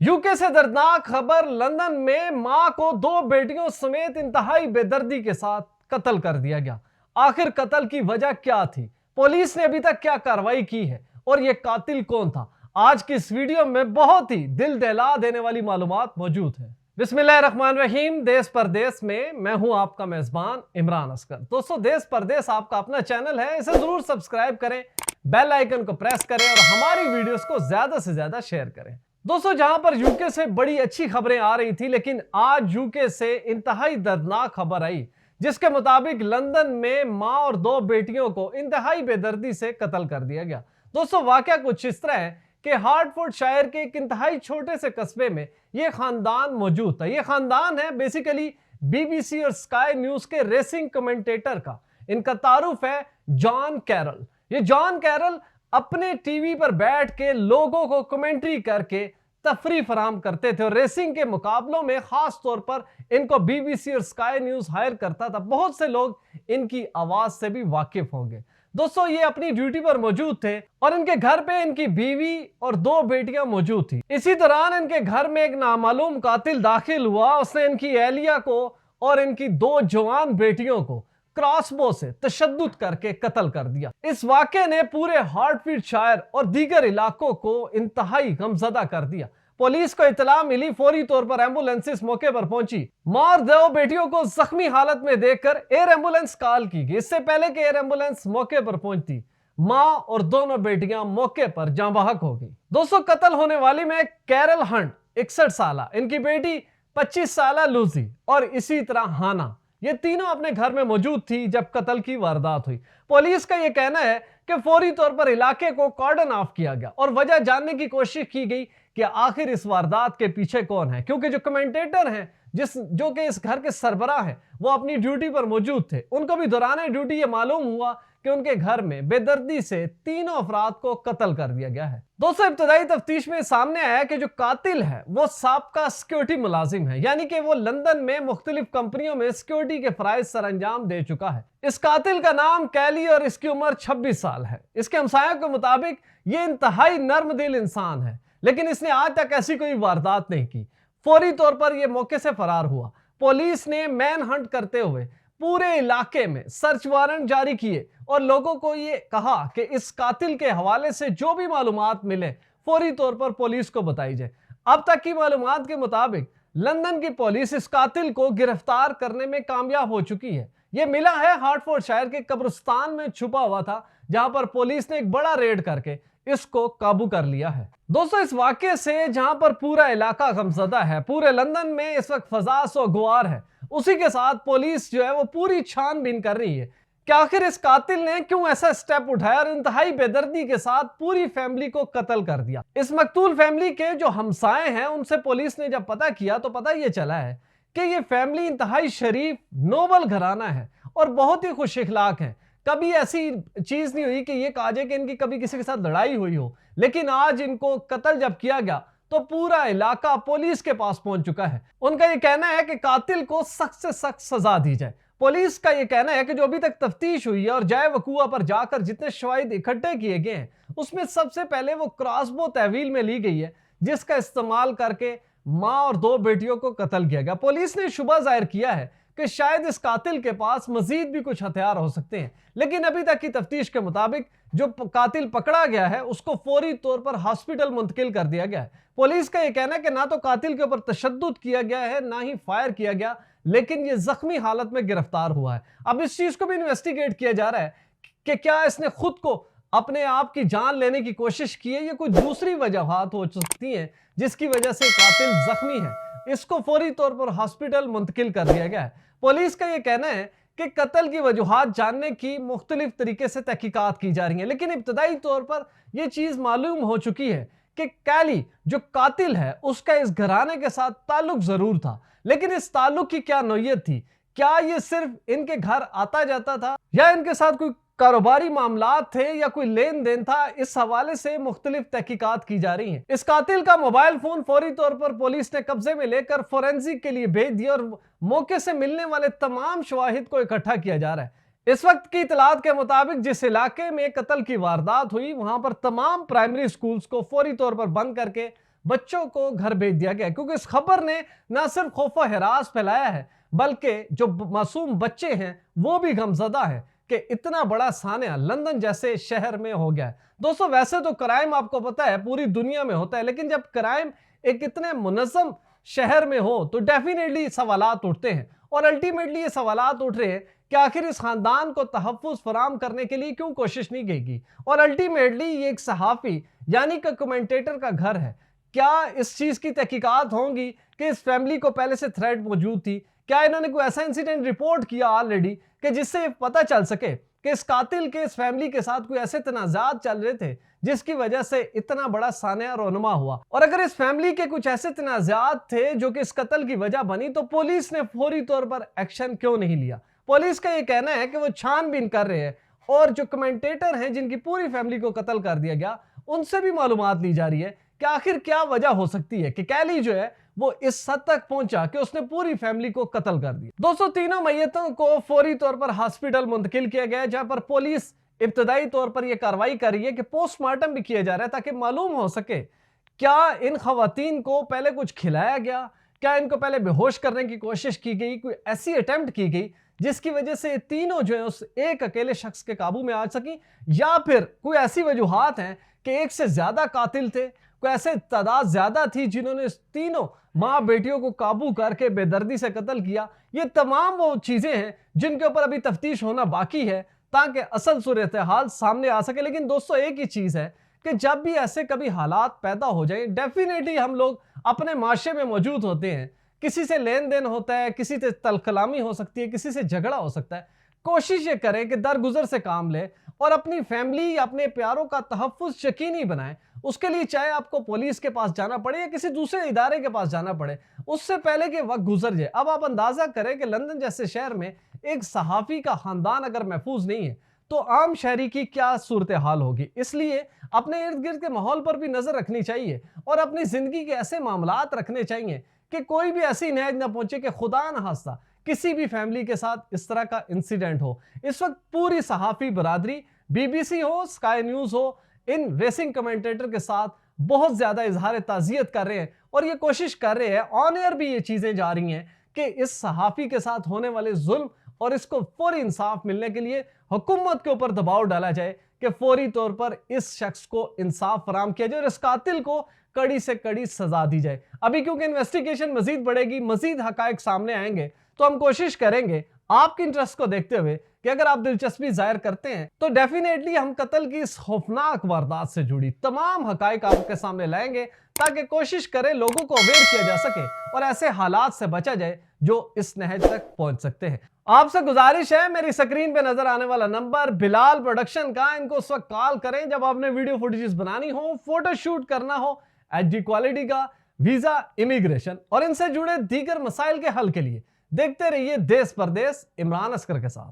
UK से दर्दनाक खबर, लंदन में मां को दो बेटियों समेत इंतहाई बेदर्दी के साथ कत्ल कर दिया गया। आखिर कत्ल की वजह क्या थी? पुलिस ने अभी तक क्या कार्रवाई की है और यह कातिल कौन था? आज की इस वीडियो में बहुत ही दिल दहला देने वाली मालूमात मौजूद है। बिस्मिल्लाहिर्रहमानिर्रहीम। देश परदेश में मैं हूं आपका मेजबान इमरान असगर। दोस्तों, देश परदेश आपका अपना चैनल है, इसे जरूर सब्सक्राइब करें, बेल आइकन को प्रेस करें और हमारी वीडियोस को ज्यादा से ज्यादा शेयर करें। दोस्तों, जहां पर यूके से बड़ी अच्छी खबरें आ रही थी, लेकिन आज यूके से इंतहाई दर्दनाक खबर आई, जिसके मुताबिक लंदन में मां और दो बेटियों को इंतहाई बेदर्दी से कत्ल कर दिया गया। दोस्तों, वाकया कुछ इस तरह है कि हार्टफोर्डशायर के एक इंतहाई छोटे से कस्बे में यह खानदान मौजूद था। यह खानदान है बेसिकली बीबीसी और स्काई न्यूज के रेसिंग कमेंटेटर का। इनका तारुफ है जॉन कैरल। ये जॉन कैरल अपने टीवी पर बैठ के लोगों को कमेंट्री करके तफरी फराम करते थे और रेसिंग के मुकाबलों में खास तौर पर इनको बीबीसी और स्काई न्यूज हायर करता था। बहुत से लोग इनकी आवाज से भी वाकिफ होंगे। दोस्तों, ये अपनी ड्यूटी पर मौजूद थे और इनके घर पे इनकी बीवी और दो बेटियां मौजूद थी। इसी दौरान इनके घर में एक नामालूम कातिल दाखिल हुआ। उसने इनकी एहलिया को और इनकी दो जवान बेटियों को क्रॉसबो से तशद्दुद करके कत्ल कर दिया। इस वाक़े ने पूरे हार्टफोर्डशायर और दीगर इलाकों को इंतहाई गमजदा कर दिया। पुलिस को इतला मिली, फौरी तौर पर एम्बुलेंसेस मौके पर पहुंची। मां और दो बेटियों को जख्मी हालत में देखकर एयर एम्बुलेंस कॉल की गई। इससे पहले कि एयर एम्बुलेंस मौके पर पहुंचती, मां और दोनों बेटियां मौके पर जाँ बहक हो गई। दोस्तों, कत्ल होने वाली में कैरल हंट 61 साल, इनकी बेटी 25 साल लूसी और इसी तरह हाना, ये तीनों अपने घर में मौजूद थी जब कत्ल की वारदात हुई। पुलिस का यह कहना है कि फौरी तौर पर इलाके को कॉर्डन ऑफ किया गया और वजह जानने की कोशिश की गई कि आखिर इस वारदात के पीछे कौन है, क्योंकि जो कमेंटेटर हैं जो कि इस घर के सरबराह हैं, वो अपनी ड्यूटी पर मौजूद थे। उनको भी दौरान ड्यूटी ये मालूम हुआ कि उनके घर में बेदर्दी से तीनों अफराद को कत्ल कर दिया गया है। दोस्तों, इब्तदाई तफ्तीश में सामने आया कि जो कातिल है वो साबका सिक्योरिटी मुलाजिम है, यानी कि वो लंदन में मुख्तलिफ कंपनियों में सिक्योरिटी के फराइज सर अंजाम दे चुका है। इस कातिल का नाम कैली और इसकी उम्र 26 साल है। इसके हमसायों के मुताबिक ये इंतहाई नर्म दिल इंसान है, लेकिन इसने आज तक ऐसी कोई वारदात नहीं की। फौरी तौर पर यह मौके से फरार हुआ। पुलिस ने मैन हंट करते हुए पूरे इलाके में सर्च वारंट जारी किए और लोगों को यह कहा कि इस कातिल के हवाले से जो भी मालूमात मिले फौरी तौर पर पुलिस को बताई जाए। अब तक की मालूमात के मुताबिक लंदन की पुलिस इस कातिल को गिरफ्तार करने में कामयाब हो चुकी है। यह मिला है हार्टफोर्डशायर के कब्रिस्तान में छुपा हुआ था, जहां पर पुलिस ने एक बड़ा रेड करके इसको काबू कर लिया है। दोस्तों, इस वाकये से जहां पर पूरा इलाका गमजदा है, पूरे लंदन में इस वक्त फजा सो गुआर है, उसी के साथ पुलिस जो है वो पूरी छानबीन कर रही है कि आखिर इस कातिल ने क्यों ऐसा स्टेप उठाया और इंतहाई बेदर्दी के साथ पूरी फैमिली को कत्ल कर दिया। इस मकतूल फैमिली के जो हमसाए हैं उनसे पुलिस ने जब पता किया तो पता ये चला है कि ये फैमिली इंतहाई शरीफ नोबल घराना है और बहुत ही खुश इखलाक है। कभी ऐसी चीज नहीं हुई कि ये कहा जाए कि इनकी कभी किसी के साथ लड़ाई हुई हो, लेकिन आज इनको कत्ल जब किया गया तो पूरा इलाका पुलिस के पास पहुंच चुका है। उनका यह कहना है कि कातिल को सख्त से सख्त सजा दी जाए। पुलिस का यह कहना है कि जो अभी तक तफ्तीश हुई है और जाए वकूआ पर जाकर जितने शवाहिद इकट्ठे किए गए हैं, उसमें सबसे पहले वो क्रॉसबो तहवील में ली गई है, जिसका इस्तेमाल करके मां और दो बेटियों को कत्ल किया गया। पुलिस ने शुबा जाहिर किया है कि शायद इस कातिल के पास मजीद भी कुछ हथियार हो सकते हैं, लेकिन अभी तक की तफ्तीश के मुताबिक जो कातिल पकड़ा गया है उसको फौरी तौर पर हॉस्पिटल मुंतकिल कर दिया गया है। पुलिस का यह कहना है कि ना तो कातिल के ऊपर तशद्दुद किया गया है, ना ही फायर किया गया, लेकिन यह जख्मी हालत में गिरफ्तार हुआ है। अब इस चीज को भी इन्वेस्टिगेट किया जा रहा है कि क्या इसने खुद को अपने आप की जान लेने की कोशिश की है या कोई दूसरी वजहात हो सकती हैं जिसकी वजह से कातिल जख्मी है। इसको फौरी तौर पर हॉस्पिटल मुंतकिल कर दिया गया है। पुलिस का यह कहना है कि कत्ल की वजूहात जानने की मुख्तलिफ तरीके से तहकीकात की जा रही है, लेकिन इब्तदाई तौर पर यह चीज मालूम हो चुकी है कि कैली जो कातिल है उसका इस घराने के साथ ताल्लुक जरूर था, लेकिन इस ताल्लुक की क्या नौयत थी? क्या यह सिर्फ इनके घर आता जाता था या इनके साथ कोई कारोबारी मामलात थे या कोई लेन देन था? इस हवाले से मुख्तलिफ तहकीकात की जा रही हैं। इस कातिल का मोबाइल फोन फौरी तौर पर पुलिस ने कब्जे में लेकर फोरेंसिक के लिए भेज दिया और मौके से मिलने वाले तमाम शवाहिद को इकट्ठा किया जा रहा है। इस वक्त की इतलात के मुताबिक जिस इलाके में कत्ल की वारदात हुई वहां पर तमाम प्राइमरी स्कूल्स को फौरी तौर पर बंद करके बच्चों को घर भेज दिया गया, क्योंकि इस खबर ने न सिर्फ खौफ व हिरास फैलाया है बल्कि जो मासूम बच्चे हैं वो भी गमजदा है कि इतना बड़ा सान्या लंदन जैसे शहर में हो गया है। दोस्तों, वैसे तो क्राइम आपको पता है पूरी दुनिया में होता है, लेकिन जब क्राइम एक इतने मुनज़्ज़म शहर में हो तो डेफिनेटली सवालात उठते हैं। और अल्टीमेटली ये सवालात उठ रहे हैं कि आखिर इस खानदान को तहफ़्फ़ुज़ फराहम करने के लिए क्यों कोशिश नहीं की गई। और अल्टीमेटली ये एक सहाफ़ी यानी कि कमेंटेटर का घर है। क्या इस चीज़ की तहकीकात होंगी कि इस फैमिली को पहले से थ्रेट मौजूद थी? क्या इन्होंने कोई ऐसा इंसिडेंट रिपोर्ट किया ऑलरेडी कि जिससे पता चल सके कि इस कातिल के इस फैमिली के साथ कोई ऐसे तनाज़ात चल रहे थे जिसकी वजह से इतना बड़ा सान्या रोनुमा हुआ? और अगर इस फैमिली के कुछ ऐसे तनाज़ात थे जो कि इस कत्ल की वजह बनी, तो पुलिस ने फौरी तौर पर एक्शन क्यों नहीं लिया? पुलिस का यह कहना है कि वो छानबीन कर रहे हैं और जो कमेंटेटर हैं जिनकी पूरी फैमिली को कत्ल कर दिया गया उनसे भी मालूमात ली जा रही है कि आखिर क्या वजह हो सकती है कि कैली जो है वो इस हद तक पहुंचा कि उसने पूरी फैमिली को कत्ल कर दिया। दोस्तों, तीनों मैयतों को फौरी तौर पर हॉस्पिटल मुंतकिल किया गया, जहां पर पुलिस इब्तदाई तौर पर यह कार्रवाई कर रही है कि पोस्टमार्टम भी किया जा रहा है ताकि मालूम हो सके क्या इन खवातीन को पहले कुछ खिलाया गया, क्या इनको पहले बेहोश करने की कोशिश की गई, कोई ऐसी अटेम्प्ट की गई जिसकी वजह से तीनों जो है उस एक अकेले शख्स के काबू में आ सकी, या फिर कोई ऐसी वजूहात हैं कि एक से ज्यादा कातिल थे, कोई ऐसे तादाद ज्यादा थी जिन्होंने तीनों माँ बेटियों को काबू करके बेदर्दी से कत्ल किया। ये तमाम वो चीजें हैं जिनके ऊपर अभी तफ्तीश होना बाकी है ताकि असल सूरत हाल सामने आ सके। लेकिन दोस्तों, एक ही चीज है कि जब भी ऐसे कभी हालात पैदा हो जाए, डेफिनेटली हम लोग अपने माशरे में मौजूद होते हैं, किसी से लेन देन होता है, किसी से तलकलामी हो सकती है, किसी से झगड़ा हो सकता है। कोशिश ये करें कि दरगुजर से काम ले और अपनी फैमिली या अपने प्यारों का तहफ़्फ़ुज़ यकीनी बनाएं। उसके लिए चाहे आपको पुलिस के पास जाना पड़े या किसी दूसरे इदारे के पास जाना पड़े, उससे पहले कि वक्त गुजर जाए। अब आप अंदाजा करें कि लंदन जैसे शहर में एक सहाफ़ी का खानदान अगर महफूज नहीं है तो आम शहरी की क्या सूरत हाल होगी। इसलिए अपने इर्द गिर्द के माहौल पर भी नजर रखनी चाहिए और अपनी जिंदगी के ऐसे मामलात रखने चाहिए कि कोई भी ऐसी नहज ना पहुंचे कि खुदा न खास्ता किसी भी फैमिली के साथ इस तरह का इंसिडेंट हो। इस वक्त पूरी सहाफ़ी बरादरी, बीबीसी हो, स्काई न्यूज हो, इन रेसिंग कमेंटेटर के साथ बहुत ज्यादा इजहार ताज़ियत कर रहे हैं और ये कोशिश कर रहे हैं, ऑन एयर भी ये चीजें जा रही हैं कि इस सहाफ़ी के साथ होने वाले जुल्म और इसको फौरी इंसाफ मिलने के लिए हुकूमत के ऊपर दबाव डाला जाए कि फौरी तौर पर इस शख्स को इंसाफ फराम किया जाए और इस कातिल को कड़ी से कड़ी सजा दी जाए। अभी क्योंकि इन्वेस्टिगेशन मजीद बढ़ेगी, मजीद हकायक सामने आएंगे, तो हम कोशिश करेंगे आपके इंटरेस्ट को देखते हुए कि अगर आप दिलचस्पी जाहिर करते हैं तो डेफिनेटली हम कत्ल की इस खौफनाक वारदात से जुड़ी तमाम हकायक आपके सामने लाएंगे ताकि कोशिश करें लोगों को अवेयर किया जा सके और ऐसे हालात से बचा जाए जो इस नहज तक पहुंच सकते हैं। आपसे गुजारिश है, मेरी स्क्रीन पे नजर आने वाला नंबर बिलाल प्रोडक्शन का, इनको उस वक्त कॉल करें जब आपने वीडियो फुटेजेस बनानी हो, फोटो शूट करना हो, एचडी क्वालिटी का, वीजा, इमिग्रेशन और इनसे जुड़े दीगर मसाइल के हल के लिए देखते रहिए देश परदेश इमरान अस्कर के साथ।